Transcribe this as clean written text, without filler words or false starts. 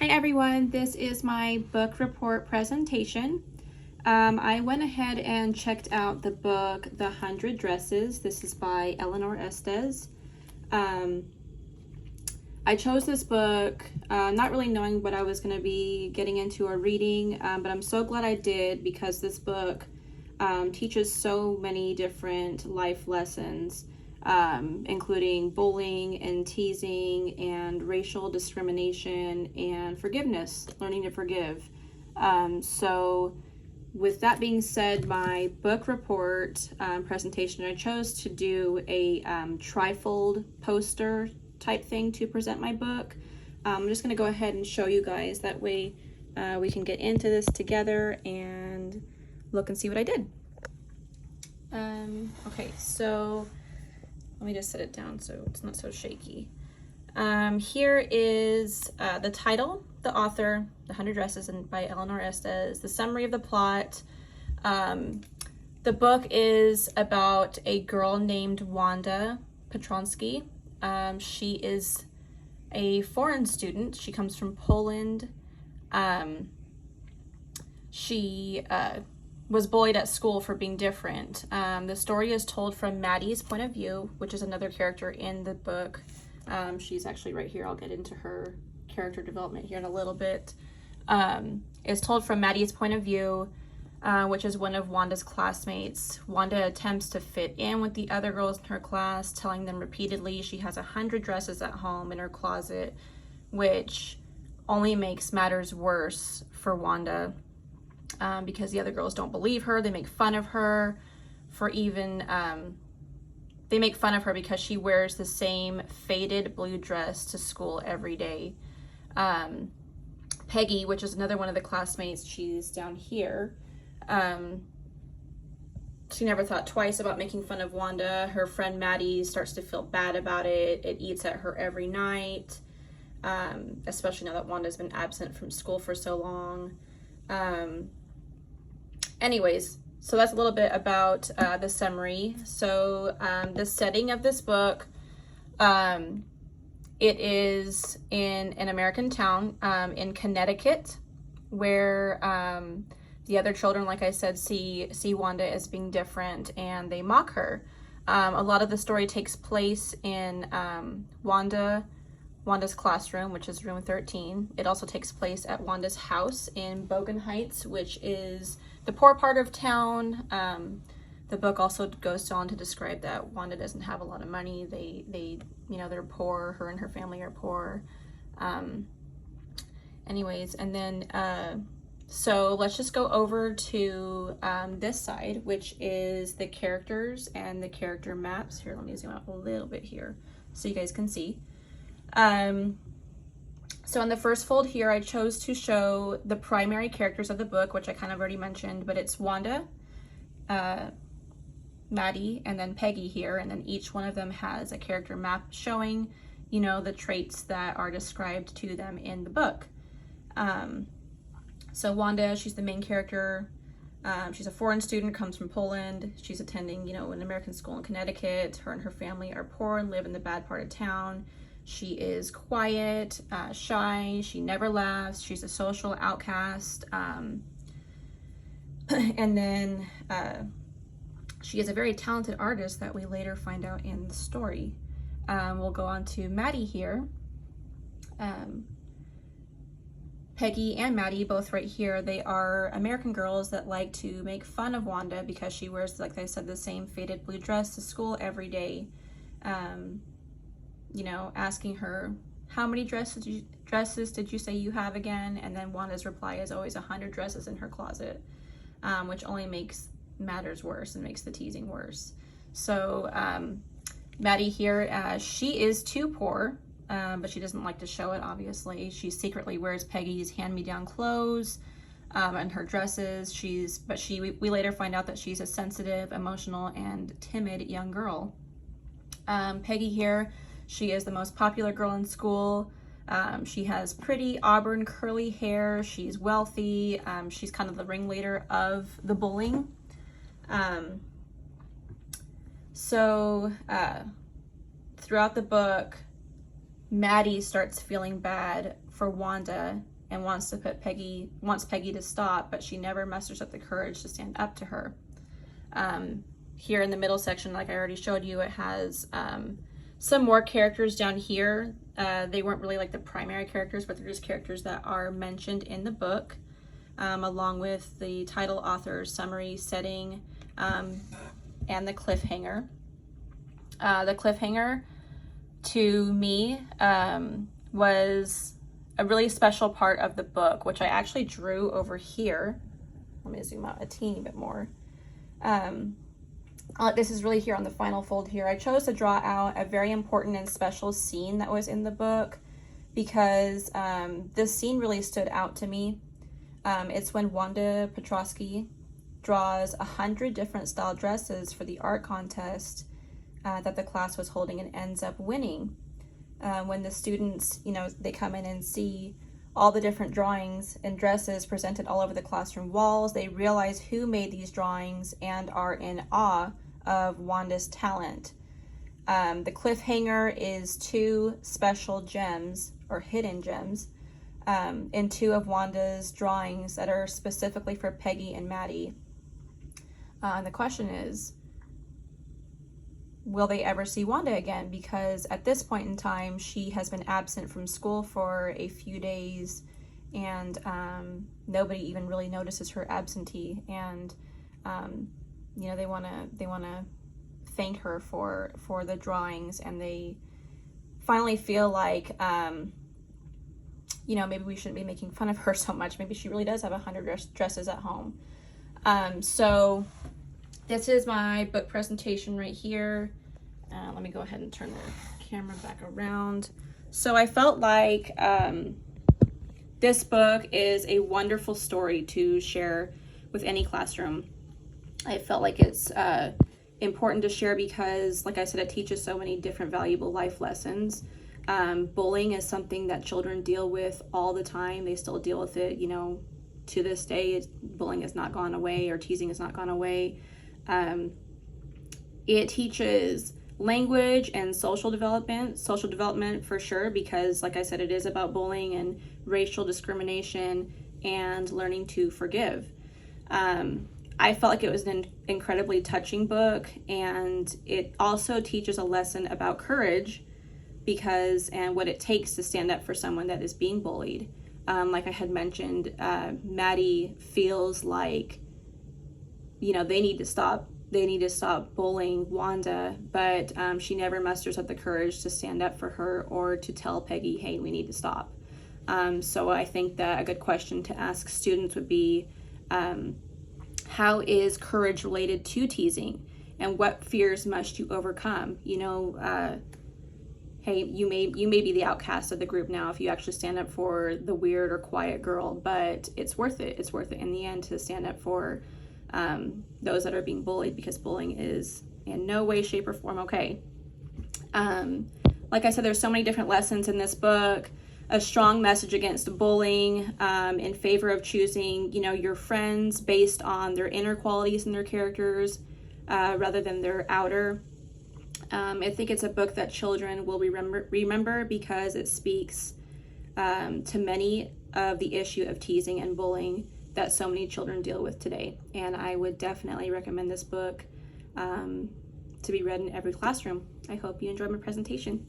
everyone, this is my book report presentation. I went ahead and checked out the book The 100 Dresses. This is by Eleanor Estes. I chose this book not really knowing what I was going to be getting into or reading, but I'm so glad I did because this book teaches so many different life lessons, including bullying and teasing and racial discrimination and forgiveness, learning to forgive. So with that being said, my book report presentation, I chose to do a trifold poster type thing to present my book. I'm just going to go ahead and show you guys. That way we can get into this together and look and see what I did. Okay, so let me just set it down so it's not so shaky. Here is the title, the author, The 100 Dresses by Eleanor Estes, the summary of the plot. The book is about a girl named Wanda Petronsky. She is a foreign student. She comes from Poland. She was bullied at school for being different. The story is told from Maddie's point of view, which is another character in the book. She's actually right here. I'll get into her character development here in a little bit. It's told from Maddie's point of view, which is one of Wanda's classmates. Wanda attempts to fit in with the other girls in her class, telling them repeatedly she has 100 dresses at home in her closet, which only makes matters worse for Wanda. Because the other girls don't believe her. They make fun of her for even, they make fun of her because she wears the same faded blue dress to school every day. Peggy, which is another one of the classmates, she's down here. She never thought twice about making fun of Wanda. Her friend Maddie starts to feel bad about it. It eats at her every night, especially now that Wanda's been absent from school for so long. Anyways, so that's a little bit about the summary. So the setting of this book, it is in an American town in Connecticut, where the other children, like I said, see Wanda as being different and they mock her. A lot of the story takes place in Wanda's classroom, which is room 13. It also takes place at Wanda's house in Bogan Heights, which is the poor part of town. The book also goes on to describe that Wanda doesn't have a lot of money. They're poor. Her and her family are poor. Anyways, and then so let's just go over to this side, which is the characters and the character maps. Here, let me zoom out a little bit here so you guys can see. So in the first fold here, I chose to show the primary characters of the book, which I kind of already mentioned, but it's Wanda, Maddie, and then Peggy here, and then each one of them has a character map showing, the traits that are described to them in the book. So Wanda, she's the main character. She's a foreign student, comes from Poland. She's attending, an American school in Connecticut. Her and her family are poor and live in the bad part of town. She is quiet, shy, she never laughs, she's a social outcast, and then she is a very talented artist that we later find out in the story. We'll go on to Maddie here. Peggy and Maddie, both right here, they are American girls that like to make fun of Wanda because she wears, like I said, the same faded blue dress to school every day. Asking her, how many dresses did you say you have again? And then Wanda's reply is always 100 dresses in her closet, which only makes matters worse and makes the teasing worse. So Maddie here, she is too poor, but she doesn't like to show it, obviously. She secretly wears Peggy's hand-me-down clothes and her dresses. We later find out that she's a sensitive, emotional, and timid young girl. Peggy here, she is the most popular girl in school. She has pretty auburn curly hair. She's wealthy. She's kind of the ringleader of the bullying. Throughout the book, Maddie starts feeling bad for Wanda and wants Peggy to stop, but she never musters up the courage to stand up to her. Here in the middle section, like I already showed you, it has some more characters down here. They weren't really like the primary characters, but they're just characters that are mentioned in the book, along with the title, author, summary, setting, and the cliffhanger. The cliffhanger, to me, was a really special part of the book, which I actually drew over here. Let me zoom out a teeny bit more. This is really here on the final fold here. I chose to draw out a very important and special scene that was in the book because this scene really stood out to me. It's when Wanda Petrosky draws 100 different style dresses for the art contest that the class was holding and ends up winning. When the students, they come in and see all the different drawings and dresses presented all over the classroom walls, they realize who made these drawings and are in awe of Wanda's talent. The cliffhanger is 2 special gems, or hidden gems, in 2 of Wanda's drawings that are specifically for Peggy and Maddie. The question is, will they ever see Wanda again? Because at this point in time, she has been absent from school for a few days, and nobody even really notices her absentee. And they want to thank her for the drawings, and they finally feel like maybe we shouldn't be making fun of her so much. Maybe she really does have 100 dresses at home. So this is my book presentation right here. Let me go ahead and turn the camera back around. So I felt like this book is a wonderful story to share with any classroom. I felt like it's important to share because, like I said, it teaches so many different valuable life lessons. Bullying is something that children deal with all the time. They still deal with it, to this day. Bullying has not gone away, or teasing has not gone away. It teaches language and social development for sure, because like I said, it is about bullying and racial discrimination and learning to forgive. I felt like it was an incredibly touching book, and it also teaches a lesson about courage and what it takes to stand up for someone that is being bullied. Like I had mentioned, Maddie feels like they need to stop bullying Wanda, but she never musters up the courage to stand up for her or to tell Peggy, hey, we need to stop. So I think that a good question to ask students would be, how is courage related to teasing, and what fears must you overcome? Hey, you may be the outcast of the group now if you actually stand up for the weird or quiet girl, but it's worth it. It's worth it in the end to stand up for those that are being bullied, because bullying is in no way, shape, or form okay. Like I said, there's so many different lessons in this book. A strong message against bullying, in favor of choosing, your friends based on their inner qualities and their characters, rather than their outer. I think it's a book that children will remember because it speaks to many of the issue of teasing and bullying that so many children deal with today. And I would definitely recommend this book to be read in every classroom. I hope you enjoyed my presentation. Thank you.